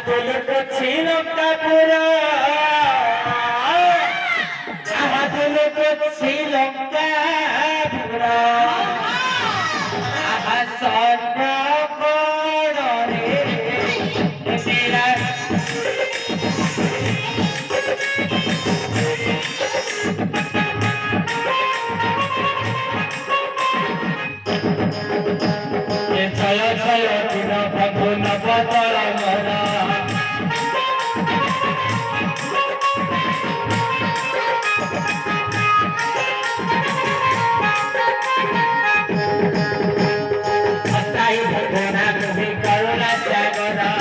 দুলক ছিল কাপুরা দুলক ছিল কাপুরা সর্ব রে মেরা ছয় ছয় দিন ফাগুন বদল মরা অস্থায়ী ঘটনা তুমি করুণা Sagra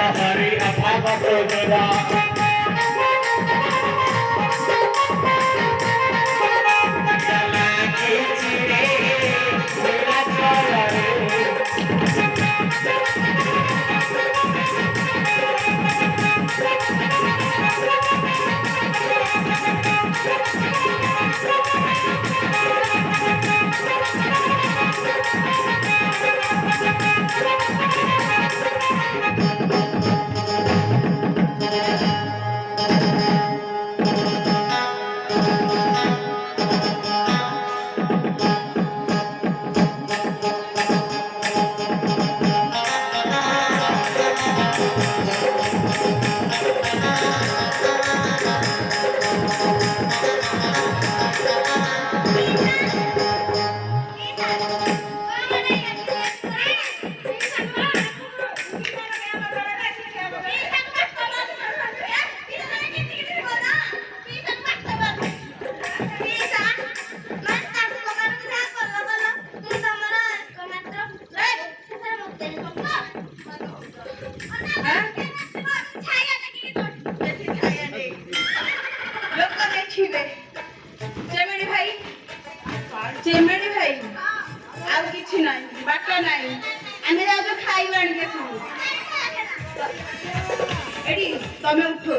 Hari apa berbeda lagi ciri bila cari चेमेड़ी भाई आउ किछि नाही बाटा नाही आमे जाउ खाइबा आनी के सुनु एडी तमे उठो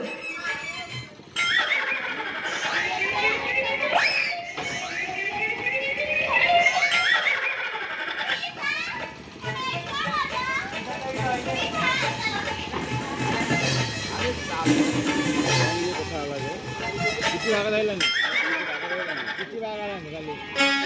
किती भागा राहिला नाही किती भागा राहिला निघाली